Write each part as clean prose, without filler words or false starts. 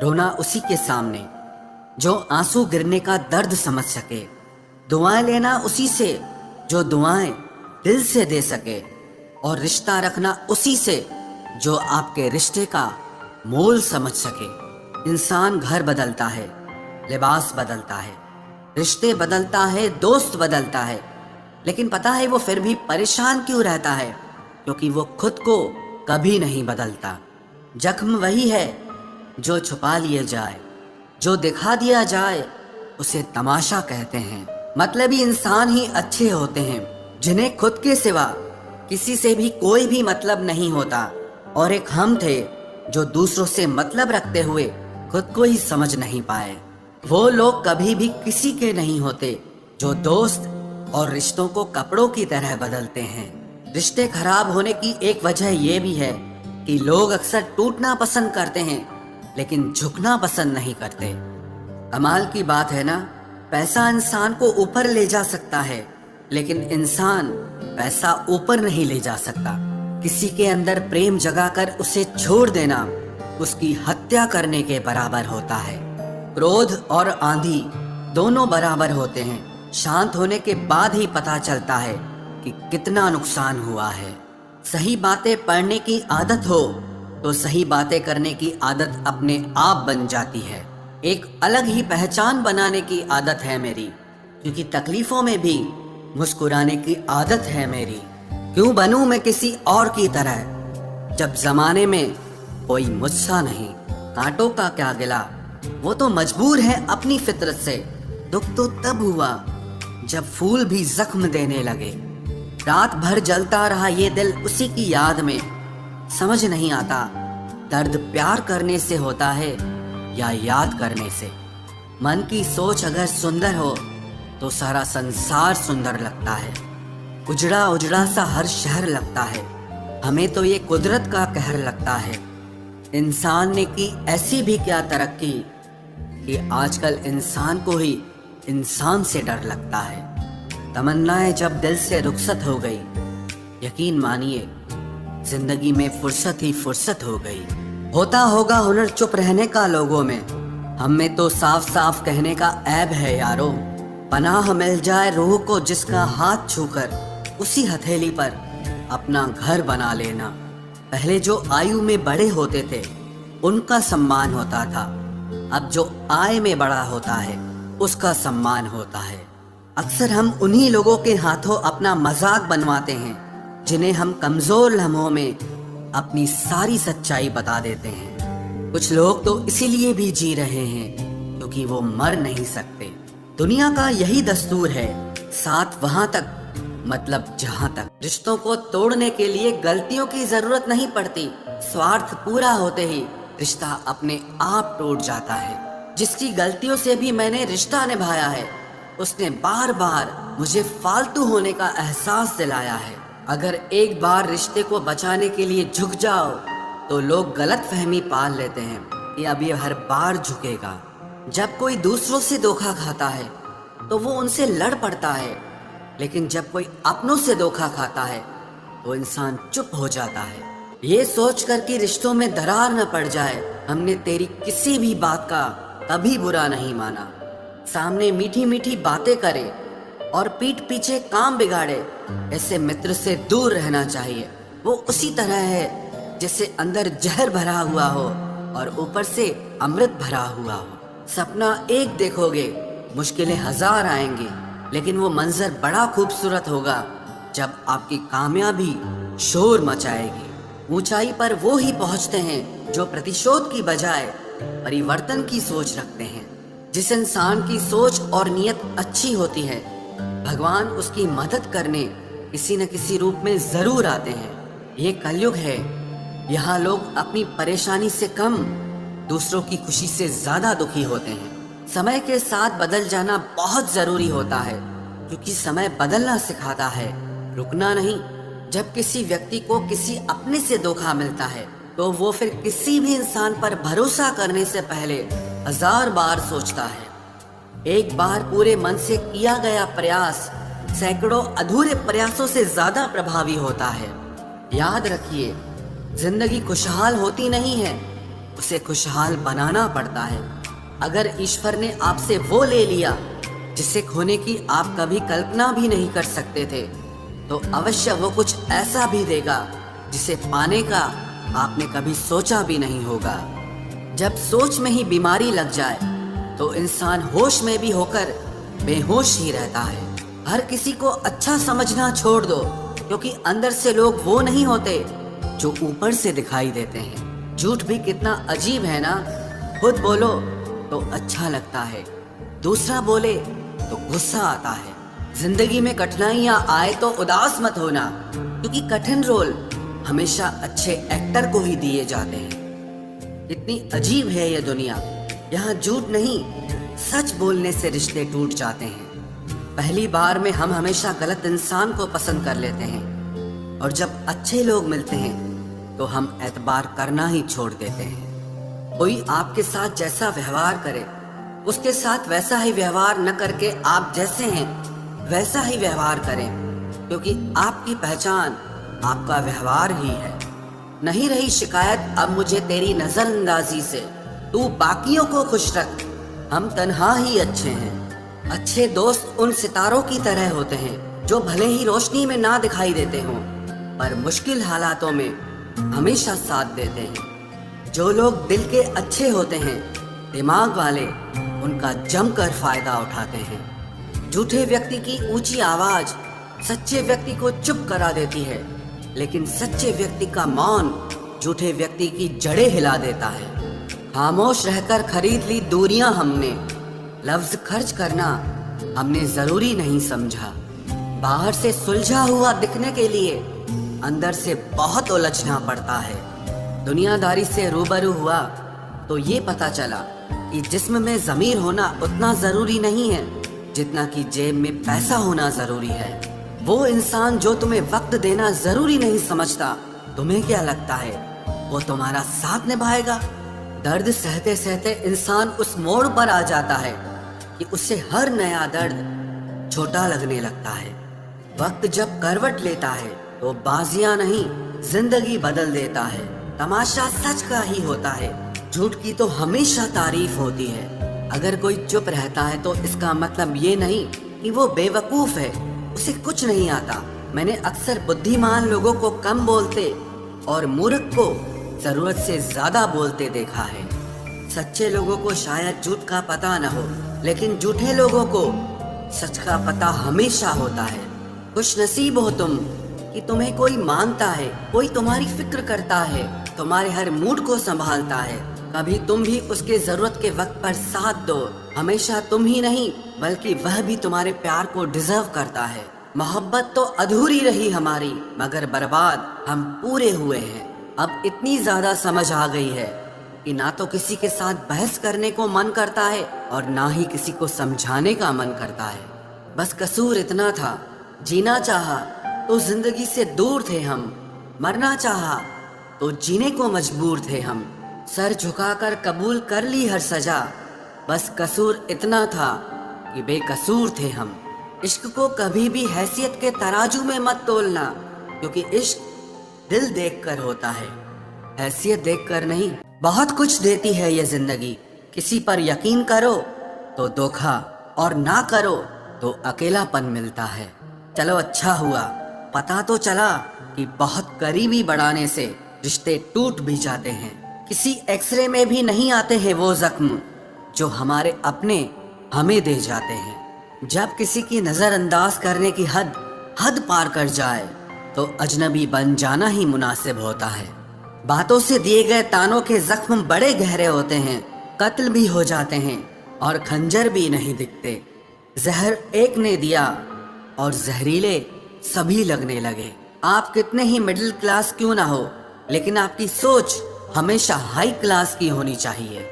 रोना उसी के सामने जो आंसू गिरने का दर्द समझ सके, दुआएं लेना उसी से जो दुआएं दिल से दे सके, और रिश्ता रखना उसी से जो आपके रिश्ते का मोल समझ सके। इंसान घर बदलता है, लिबास बदलता है, रिश्ते बदलता है, दोस्त बदलता है, लेकिन पता है वो फिर भी परेशान क्यों रहता है? क्योंकि वो खुद को कभी नहीं बदलता। जख्म वही है जो छुपा लिए जाए, जो दिखा दिया जाए उसे तमाशा कहते हैं। मतलबी इंसान ही अच्छे होते हैं जिन्हें खुद के सिवा किसी से भी कोई भी मतलब नहीं होता, और एक हम थे जो दूसरों से मतलब रखते हुए खुद को ही समझ नहीं पाए। वो लोग कभी भी किसी के नहीं होते जो दोस्त और रिश्तों को कपड़ों की तरह बदलते हैं। रिश्ते खराब होने की एक वजह यह भी है कि लोग अक्सर टूटना पसंद करते हैं लेकिन झुकना पसंद नहीं करते। कमाल की बात है ना, पैसा इंसान को ऊपर ले जा सकता है लेकिन इंसान पैसा ऊपर नहीं ले जा सकता। किसी के अंदर प्रेम जगाकर उसे छोड़ देना उसकी हत्या करने के बराबर होता है। क्रोध और आंधी दोनों बराबर होते हैं। शांत होने के बाद ही पता चलता है कि कितना नुकसान हुआ है। सही बातें पढ़ने की आदत हो तो सही बातें करने की आदत अपने आप बन जाती है। एक अलग ही पहचान बनाने की आदत है मेरी, क्योंकि तकलीफों में भी मुस्कुराने की आदत है मेरी। क्यों बनूं मैं किसी और की तरह जब जमाने में कोई मुझसा नहीं। कांटों का क्या गिला, वो तो मजबूर है अपनी फितरत से। दुख तो तब हुआ जब फूल भी जख्म देने लगे। रात भर जलता रहा ये दिल उसी की याद में। समझ नहीं आता दर्द प्यार करने से होता है या याद करने से। मन की सोच अगर सुंदर हो तो सारा संसार सुंदर लगता है। उजड़ा उजड़ा सा हर शहर लगता है। हमें तो ये कुदरत का कहर लगता है। इंसान ने की ऐसी भी क्या तरक्की कि आजकल इंसान को ही इंसान से डर लगता है। तमन्नाएं जब दिल से रुखसत हो गई, यकीन मानिए जिंदगी में फुर्सत ही फुर्सत हो गई। होता होगा हुनर चुप रहने का लोगों में, हम में तो साफ साफ कहने का ऐब है यारो। पनाह मिल जाए रूह को जिसका हाथ छूकर उसी हथेली पर अपना घर बना लेना। पहले जो आयु में बड़े होते थे उनका सम्मान होता था, अब जो आय में बड़ा होता है उसका सम्मान होता है। अक्सर हम उन्हीं लोगों के हाथों अपना मजाक बनवाते हैं जिन्हें हम कमजोर लम्हों में अपनी सारी सच्चाई बता देते हैं। कुछ लोग तो इसीलिए भी जी रहे हैं क्योंकि वो मर नहीं सकते। दुनिया का यही दस्तूर है, साथ वहां तक मतलब जहां तक। रिश्तों को तोड़ने के लिए गलतियों की जरूरत नहीं पड़ती। स्वार्थ पूरा होते ही रिश्ता अपने आप टूट जाता है। जिसकी गलतियों से भी मैंने रिश्ता निभाया है उसने बार बार मुझे फालतू होने का एहसास दिलाया है। अगर एक बार रिश्ते को बचाने के लिए झुक जाओ तो लोग गलत फहमी पाल लेते हैं कि अब ये हर बार झुकेगा। जब कोई दूसरों से धोखा खाता है तो वो उनसे लड़ पड़ता है, लेकिन जब कोई अपनों से धोखा खाता है तो इंसान चुप हो जाता है। ये सोचकर कि रिश्तों में दरार न पड़ जाए, हमने तेरी किसी भी बात का कभी बुरा नहीं माना। सामने मीठी मीठी बातें करे और पीठ पीछे काम बिगाड़े, ऐसे मित्र से दूर रहना चाहिए। वो उसी तरह है जैसे अंदर जहर भरा हुआ हो और ऊपर से अमृत भरा हुआ हो। सपना एक देखोगे, मुश्किलें हजार आएंगी, लेकिन वो मंजर बड़ा खूबसूरत होगा जब आपकी कामयाबी शोर मचाएगी। ऊंचाई पर वो ही पहुंचते हैं जो प्रतिशोध की बजाय परिवर्तन की सोच रखते हैं। जिस इंसान की सोच और नियत अच्छी होती है, भगवान उसकी मदद करने किसी न किसी रूप में जरूर आते हैं। ये कलयुग है, यहाँ लोग अपनी परेशानी से कम दूसरों की खुशी से ज्यादा दुखी होते हैं। समय के साथ बदल जाना बहुत जरूरी होता है, क्योंकि समय बदलना सिखाता है, रुकना नहीं। जब किसी व्यक्ति को किसी अपने से धोखा मिलता है तो वो फिर किसी भी इंसान पर भरोसा करने से पहले हजार बार सोचता है। एक बार पूरे मन से किया गया प्रयास सैकड़ों अधूरे प्रयासों से ज्यादा प्रभावी होता है। याद रखिए, जिंदगी खुशहाल होती नहीं है, उसे खुशहाल बनाना पड़ता है। अगर ईश्वर ने आपसे वो ले लिया जिसे खोने की आप कभी कल्पना भी नहीं कर सकते थे, तो अवश्य वो कुछ ऐसा भी देगा जिसे पाने का आपने कभी सोचा भी नहीं होगा। जब सोच में ही बीमारी लग जाए तो इंसान होश में भी होकर बेहोश ही रहता है। हर किसी को अच्छा समझना छोड़ दो, क्योंकि अंदर से लोग वो नहीं होते जो ऊपर से दिखाई देते हैं। झूठ भी कितना अजीब है ना। खुद बोलो तो अच्छा लगता है, दूसरा बोले तो गुस्सा आता है। जिंदगी में कठिनाइयां आए तो उदास मत होना, क्योंकि कठिन रोल हमेशा अच्छे एक्टर को ही दिए जाते हैं। कितनी अजीब है ये दुनिया। यहाँ झूठ नहीं, सच बोलने से रिश्ते टूट जाते हैं। पहली बार में हम हमेशा गलत इंसान को पसंद कर लेते हैं, और जब अच्छे लोग मिलते हैं तो हम एतबार करना ही छोड़ देते हैं। कोई आपके साथ जैसा व्यवहार करे, उसके साथ वैसा ही व्यवहार न करके आप जैसे हैं वैसा ही व्यवहार करें, क्योंकि आपकी पहचान आपका व्यवहार ही है। नहीं रही शिकायत अब मुझे तेरी नजरअंदाजी से, तू बाकियों को खुश रख, हम तन्हा ही अच्छे हैं। अच्छे दोस्त उन सितारों की तरह होते हैं जो भले ही रोशनी में ना दिखाई देते हों, पर मुश्किल हालातों में हमेशा साथ देते हैं। जो लोग दिल के अच्छे होते हैं, दिमाग वाले, उनका जमकर फायदा उठाते हैं। झूठे व्यक्ति की ऊंची आवाज सच्चे व्यक्ति को चुप करा देती है, लेकिन सच्चे व्यक्ति का मौन झूठे व्यक्ति की जड़ें हिला देता है। खामोश रहकर खरीद ली दूरियां हमने, लफ्ज खर्च करना हमने जरूरी नहीं समझा। बाहर से सुलझा हुआ दिखने के लिए अंदर से बहुत उलझना पड़ता है। दुनियादारी से रूबरू हुआ तो ये पता चला कि जिस्म में ज़मीर होना उतना ज़रूरी नहीं है जितना कि जेब में पैसा होना ज़रूरी है। वो इंसान जो तुम्हें वक्त देना ज़रूरी नहीं समझता, तुम्हें क्या लगता है वो तुम्हारा साथ निभाएगा? दर्द सहते सहते इंसान उस मोड़ पर आ जाता है कि उससे हर नया दर्द छोटा लगने लगता है। वक्त जब करवट लेता है तो बाजियां नहीं, जिंदगी बदल देता है। तमाशा सच का ही होता है, झूठ की तो हमेशा तारीफ होती है। अगर कोई चुप रहता है तो इसका मतलब ये नहीं कि वो बेवकूफ है, उसे कुछ नहीं आता। मैंने अक्सर बुद्धिमान लोगों को कम बोलते और मूर्ख को जरूरत से ज्यादा बोलते देखा है। सच्चे लोगों को शायद झूठ का पता न हो, लेकिन झूठे लोगों को सच का पता हमेशा होता है। खुश नसीब हो तुम कि तुम्हें कोई मानता है, कोई तुम्हारी फिक्र करता है, तुम्हारे हर मूड को संभालता है। कभी तुम भी उसके जरूरत के वक्त पर साथ दो। हमेशा तुम ही नहीं बल्कि वह भी तुम्हारे प्यार को डिजर्व करता है। मोहब्बत तो अधूरी रही हमारी, मगर बर्बाद हम पूरे हुए हैं। अब इतनी ज्यादा समझ आ गई है कि ना तो किसी के साथ बहस करने को मन करता है और ना ही किसी को समझाने का मन करता है। बस कसूर इतना था, जीना चाहा तो जिंदगी से दूर थे हम, मरना चाहा तो जीने को मजबूर थे हम। सर झुकाकर कबूल कर ली हर सजा, बस कसूर इतना था कि बेकसूर थे हम। इश्क को कभी भी हैसियत के तराजू में मत तोलना, क्योंकि इश्क दिल देखकर होता है, हैसियत देखकर नहीं। बहुत कुछ देती है ये जिंदगी, किसी पर यकीन करो तो धोखा और ना करो तो अकेलापन मिलता है। चलो अच्छा हुआ पता तो चला कि बहुत करीबी बढ़ाने से रिश्ते टूट भी जाते हैं। किसी एक्सरे में भी नहीं आते हैं वो जख्म जो हमारे अपने हमें दे जाते हैं। जब किसी की नजरअंदाज करने की हद पार कर जाए तो अजनबी बन जाना ही मुनासिब होता है। बातों से दिए गए तानों के जख्म बड़े गहरे होते हैं, कत्ल भी हो जाते हैं और खंजर भी नहीं दिखते। जहर एक ने दिया और जहरीले सभी लगने लगे। आप कितने ही मिडिल क्लास क्यों ना हो, लेकिन आपकी सोच हमेशा हाई क्लास की होनी चाहिए।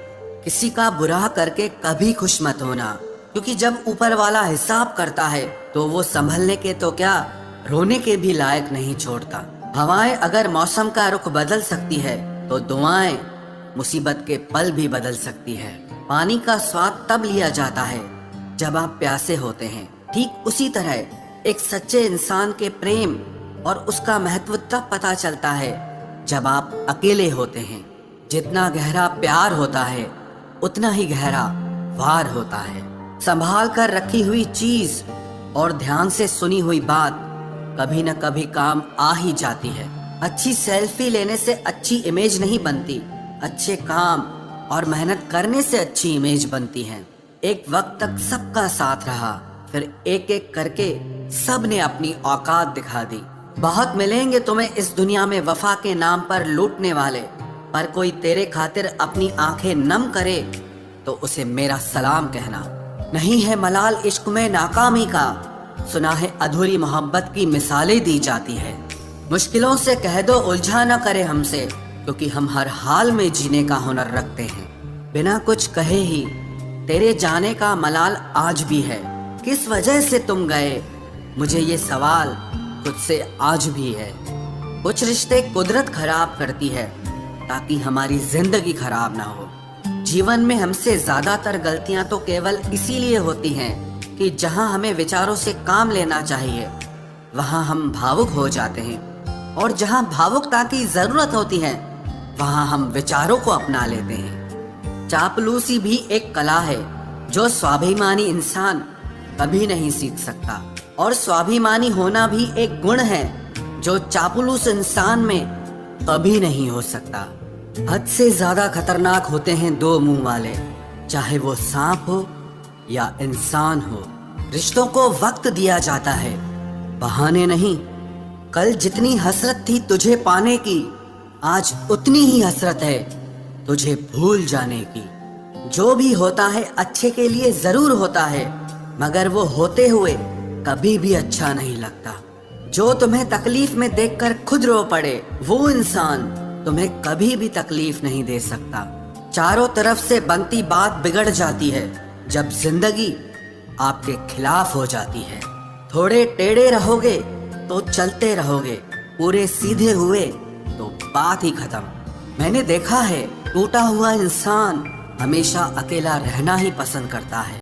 किसी का बुरा करके कभी खुश मत होना, क्योंकि जब ऊपर वाला हिसाब करता है तो वो संभलने के तो क्या, रोने के भी लायक नहीं छोड़ता। हवाएं अगर मौसम का रुख बदल सकती है तो दुआएं मुसीबत के पल भी बदल सकती है। पानी का स्वाद तब लिया जाता है जब आप प्यासे होते हैं, ठीक उसी तरह एक सच्चे इंसान के प्रेम और उसका महत्व तब पता चलता है जब आप अकेले होते हैं। जितना गहरा प्यार होता है उतना ही गहरा वार होता है। संभाल कर रखी हुई चीज और ध्यान से सुनी हुई बात कभी न कभी काम आ ही जाती है। अच्छी सेल्फी लेने से अच्छी इमेज नहीं बनती, अच्छे काम और मेहनत करने से अच्छी इमेज बनती है। एक वक्त तक सबका साथ रहा, फिर एक एक करके सब ने अपनी औकात दिखा दी। बहुत मिलेंगे तुम्हें इस दुनिया में वफा के नाम पर लूटने वाले, पर कोई तेरे खातिर अपनी आंखें नम करे तो उसे मेरा सलाम कहना। नहीं है मलाल इश्क में नाकामी का, सुना है अधूरी मोहब्बत की मिसालें दी जाती है। मुश्किलों से कह दो उलझा न करे हमसे, क्योंकि हम हर हाल में जीने का हुनर रखते हैं। बिना कुछ कहे ही तेरे जाने का मलाल आज भी है। किस वजह से तुम गए, मुझे ये सवाल खुद से आज भी है। कुछ रिश्ते कुदरत खराब करती है ताकि हमारी जिंदगी खराब ना हो। जीवन में हमसे ज्यादातर गलतियां तो केवल इसीलिए होती हैं कि जहां हमें विचारों से काम लेना चाहिए वहां हम भावुक हो जाते हैं, और जहां भावुकता की जरूरत होती है वहां हम विचारों को अपना लेते हैं। चापलूसी भी एक कला है जो स्वाभिमानी इंसान कभी नहीं सीख सकता, और स्वाभिमानी होना भी एक गुण है जो चापलूस इंसान में कभी नहीं हो सकता। हद से ज्यादा खतरनाक होते हैं दो मुंह वाले, चाहे वो सांप हो या इंसान हो। रिश्तों को वक्त दिया जाता है, बहाने नहीं। कल जितनी हसरत थी तुझे पाने की, आज उतनी ही हसरत है तुझे भूल जाने की। जो भी होता है अच्छे के लिए जरूर होता है, मगर वो होते हुए कभी भी अच्छा नहीं लगता। जो तुम्हें तकलीफ में देखकर खुद रो पड़े, वो इंसान तुम्हें कभी भी तकलीफ नहीं दे सकता। चारों तरफ से बनती बात बिगड़ जाती है जब जिंदगी आपके खिलाफ हो जाती है। थोड़े टेढ़े रहोगे तो चलते रहोगे, पूरे सीधे हुए तो बात ही खत्म। मैंने देखा है टूटा हुआ इंसान हमेशा अकेला रहना ही पसंद करता है।